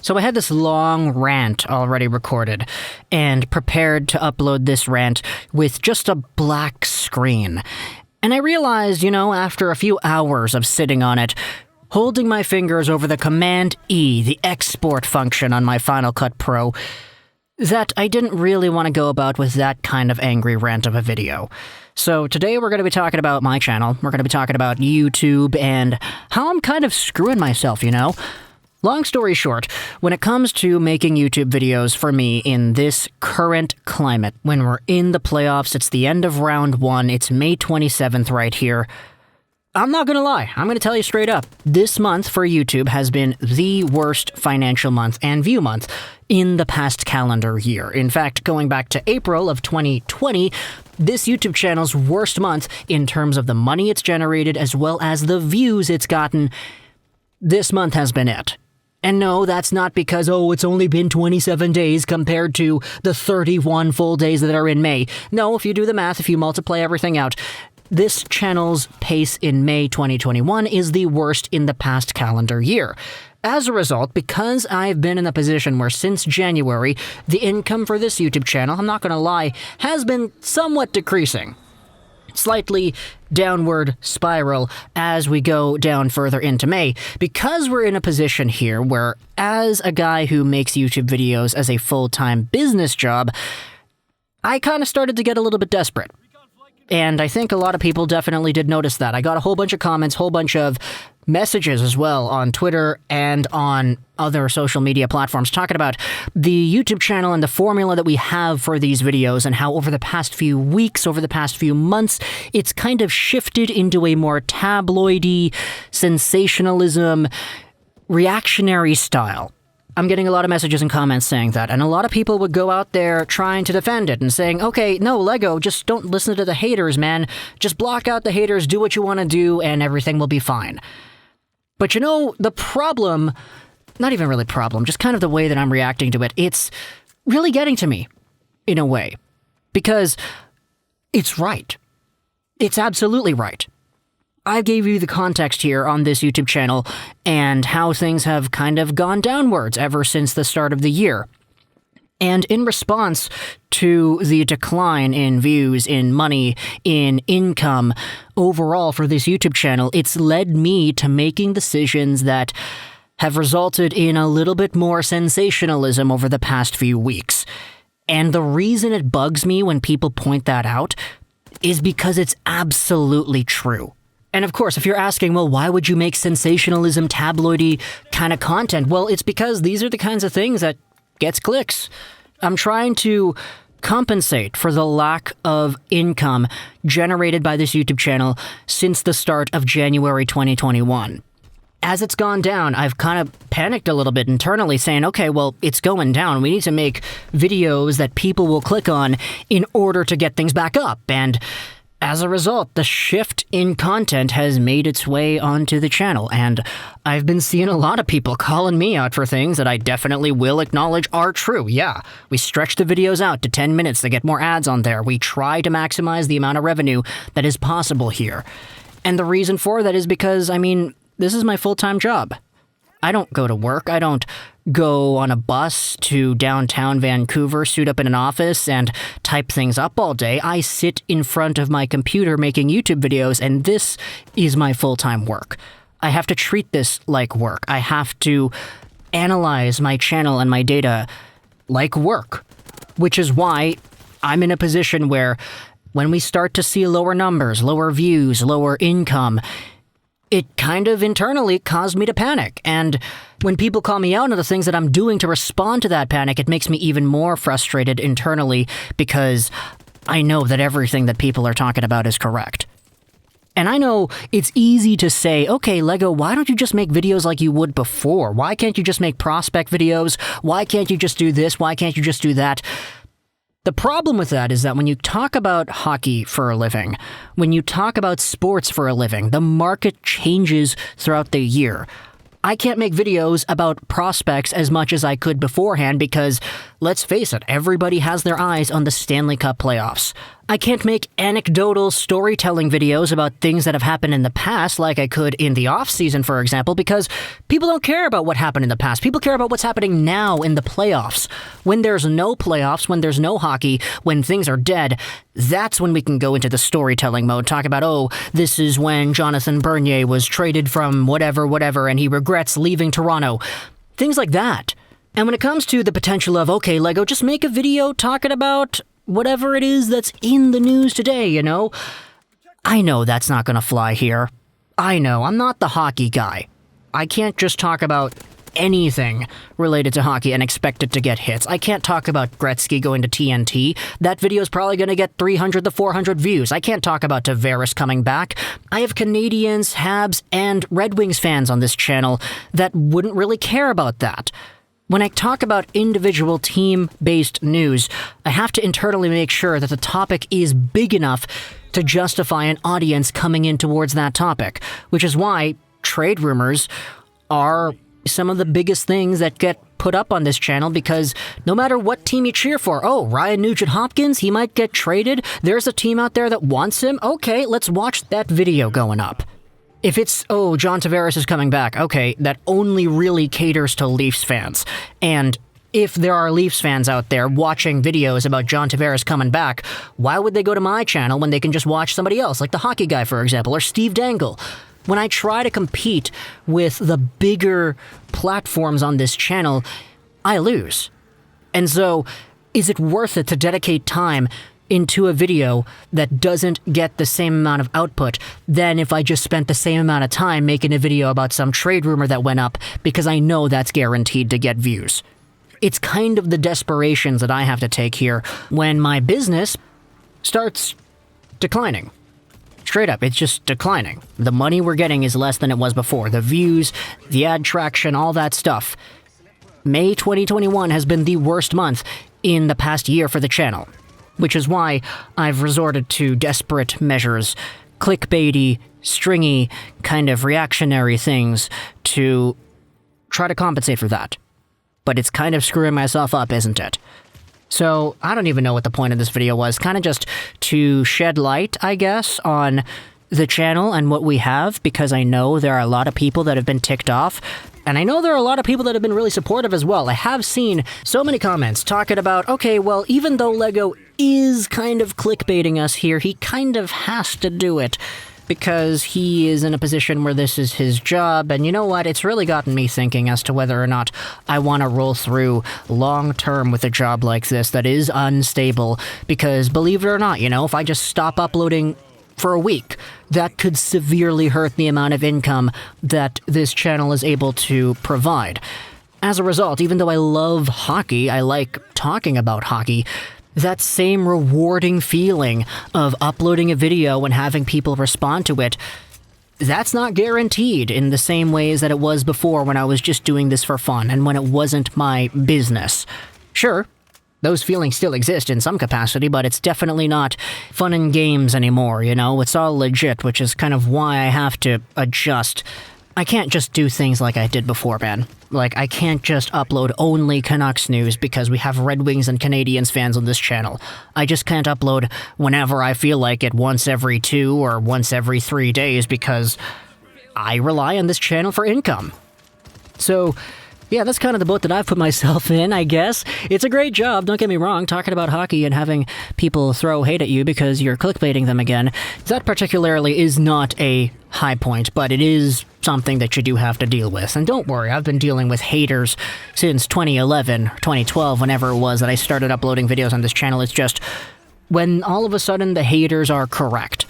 So I had this long rant already recorded and prepared to upload this rant with just a black screen. And I realized, after a few hours of sitting on it, holding my fingers over the Command-E, the export function on my Final Cut Pro, that I didn't really want to go about with that kind of angry rant of a video. So today we're going to be talking about my channel, we're going to be talking about YouTube, and how I'm kind of screwing myself, Long story short, when it comes to making YouTube videos for me in this current climate, when we're in the playoffs, it's the end of round 1, it's May 27th right here, I'm not going to lie, I'm going to tell you straight up, this month for YouTube has been the worst financial month and view month in the past calendar year. In fact, going back to April of 2020, this YouTube channel's worst month in terms of the money it's generated as well as the views it's gotten, this month has been it. And no, that's not because, it's only been 27 days compared to the 31 full days that are in May. No, if you do the math, if you multiply everything out, this channel's pace in May 2021 is the worst in the past calendar year. As a result, because I've been in a position where since January, the income for this YouTube channel, I'm not going to lie, has been somewhat decreasing. Slightly downward spiral as we go down further into May, because we're in a position here where, as a guy who makes YouTube videos as a full-time business job, I kind of started to get a little bit desperate. And I think a lot of people definitely did notice that. I got a whole bunch of comments, whole bunch of messages as well on Twitter and on other social media platforms talking about the YouTube channel and the formula that we have for these videos and how over the past few weeks, over the past few months, it's kind of shifted into a more tabloidy, sensationalism, reactionary style. I'm getting a lot of messages and comments saying that, and a lot of people would go out there trying to defend it and saying, okay, no, Lego, just don't listen to the haters, man. Just block out the haters, do what you want to do, and everything will be fine. But the problem, not even really problem, just kind of the way that I'm reacting to it, it's really getting to me, in a way. Because it's right. It's absolutely right. I gave you the context here on this YouTube channel and how things have kind of gone downwards ever since the start of the year. And in response to the decline in views, in money, in income overall for this YouTube channel, it's led me to making decisions that have resulted in a little bit more sensationalism over the past few weeks. And the reason it bugs me when people point that out is because it's absolutely true. And of course, if you're asking, well, why would you make sensationalism, tabloidy kind of content? Well, it's because these are the kinds of things that gets clicks. I'm trying to compensate for the lack of income generated by this YouTube channel since the start of January 2021. As it's gone down, I've kind of panicked a little bit internally saying, okay, well, it's going down. We need to make videos that people will click on in order to get things back up. And as a result, the shift in content has made its way onto the channel, and I've been seeing a lot of people calling me out for things that I definitely will acknowledge are true. Yeah, we stretch the videos out to 10 minutes to get more ads on there. We try to maximize the amount of revenue that is possible here. And the reason for that is because, this is my full-time job. I don't go to work. I don't go on a bus to downtown Vancouver, suit up in an office, and type things up all day. I sit in front of my computer making YouTube videos, and this is my full-time work. I have to treat this like work. I have to analyze my channel and my data like work, which is why I'm in a position where when we start to see lower numbers, lower views, lower income, it kind of internally caused me to panic. And when people call me out on the things that I'm doing to respond to that panic, it makes me even more frustrated internally because I know that everything that people are talking about is correct. And I know it's easy to say, okay, Lego, why don't you just make videos like you would before? Why can't you just make prospect videos? Why can't you just do this? Why can't you just do that? The problem with that is that when you talk about hockey for a living, when you talk about sports for a living, the market changes throughout the year. I can't make videos about prospects as much as I could beforehand because, let's face it, everybody has their eyes on the Stanley Cup Playoffs. I can't make anecdotal storytelling videos about things that have happened in the past like I could in the off-season, for example, because people don't care about what happened in the past. People care about what's happening now in the playoffs. When there's no playoffs, when there's no hockey, when things are dead, that's when we can go into the storytelling mode, talk about, oh, this is when Jonathan Bernier was traded from whatever, and he regrets leaving Toronto. Things like that. And when it comes to the potential of, okay, Lego, just make a video talking about whatever it is that's in the news today, you know? I know that's not gonna fly here. I know, I'm not the hockey guy. I can't just talk about anything related to hockey and expect it to get hits. I can't talk about Gretzky going to TNT. That video's probably gonna get 300 to 400 views. I can't talk about Tavares coming back. I have Canadiens, Habs, and Red Wings fans on this channel that wouldn't really care about that. When I talk about individual team-based news, I have to internally make sure that the topic is big enough to justify an audience coming in towards that topic, which is why trade rumors are some of the biggest things that get put up on this channel, because no matter what team you cheer for, oh, Ryan Nugent-Hopkins, he might get traded, there's a team out there that wants him, okay, let's watch that video going up. If it's, oh, John Tavares is coming back, okay, that only really caters to Leafs fans. And if there are Leafs fans out there watching videos about John Tavares coming back, why would they go to my channel when they can just watch somebody else, like the hockey guy, for example, or Steve Dangle? When I try to compete with the bigger platforms on this channel, I lose. And so, is it worth it to dedicate time into a video that doesn't get the same amount of output than if I just spent the same amount of time making a video about some trade rumor that went up because I know that's guaranteed to get views? It's kind of the desperations that I have to take here when my business starts declining. Straight up, it's just declining. The money we're getting is less than it was before. The views, the ad traction, all that stuff. May 2021 has been the worst month in the past year for the channel, which is why I've resorted to desperate measures, clickbaity, stringy, kind of reactionary things to try to compensate for that. But it's kind of screwing myself up, isn't it? So, I don't even know what the point of this video was. Kind of just to shed light, I guess, on the channel and what we have, because I know there are a lot of people that have been ticked off. And I know there are a lot of people that have been really supportive as well. I have seen so many comments talking about, okay, well, even though Lego is kind of clickbaiting us here, he kind of has to do it because he is in a position where this is his job. And you know what? It's really gotten me thinking as to whether or not I want to roll through long-term with a job like this that is unstable. Because believe it or not, you know, if I just stop uploading for a week, that could severely hurt the amount of income that this channel is able to provide. As a result, even though I love hockey, I like talking about hockey, that same rewarding feeling of uploading a video and having people respond to it, that's not guaranteed in the same ways that it was before when I was just doing this for fun and when it wasn't my business. Sure, those feelings still exist in some capacity, but it's definitely not fun and games anymore, you know? It's all legit, which is kind of why I have to adjust. I can't just do things like I did before, man. Like, I can't just upload only Canucks news because we have Red Wings and Canadiens fans on this channel. I just can't upload whenever I feel like it, once every 2 or once every 3 days, because I rely on this channel for income. So, yeah, that's kind of the boat that I've put myself in, I guess. It's a great job, don't get me wrong, talking about hockey and having people throw hate at you because you're clickbaiting them again. That particularly is not a high point, but it is something that you do have to deal with. And don't worry, I've been dealing with haters since 2011, 2012, whenever it was that I started uploading videos on this channel. It's just when all of a sudden the haters are correct.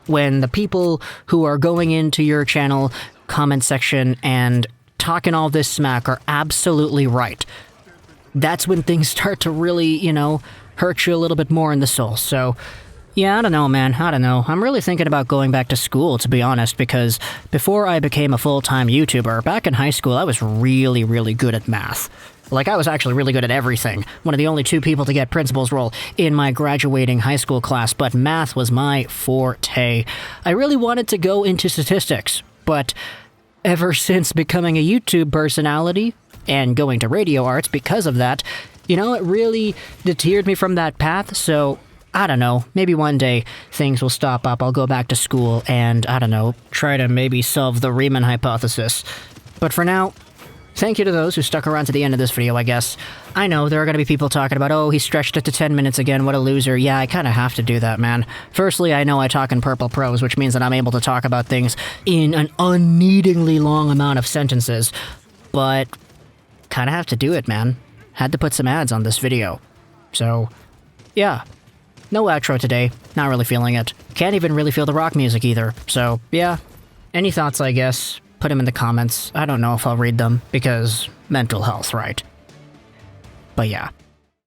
When the people who are going into your channel comment section and talking all this smack are absolutely right. That's when things start to really, you know, hurt you a little bit more in the soul. So, yeah, I don't know, man. I don't know. I'm really thinking about going back to school, to be honest, because before I became a full-time YouTuber, back in high school, I was really, really good at math. Like, I was actually really good at everything. One of the only 2 people to get principal's role in my graduating high school class, but math was my forte. I really wanted to go into statistics, but ever since becoming a YouTube personality and going to radio arts because of that, you know, it really deterred me from that path, so I don't know, maybe one day things will stop up, I'll go back to school and, I don't know, try to maybe solve the Riemann hypothesis. But for now, thank you to those who stuck around to the end of this video, I guess. I know there are going to be people talking about, oh, he stretched it to 10 minutes again, what a loser. Yeah, I kind of have to do that, man. Firstly, I know I talk in purple prose, which means that I'm able to talk about things in an unneedingly long amount of sentences. But kind of have to do it, man. Had to put some ads on this video. So, yeah. No outro today. Not really feeling it. Can't even really feel the rock music either. So, yeah. Any thoughts, I guess? Put them in the comments. I don't know if I'll read them, because mental health, right? But yeah.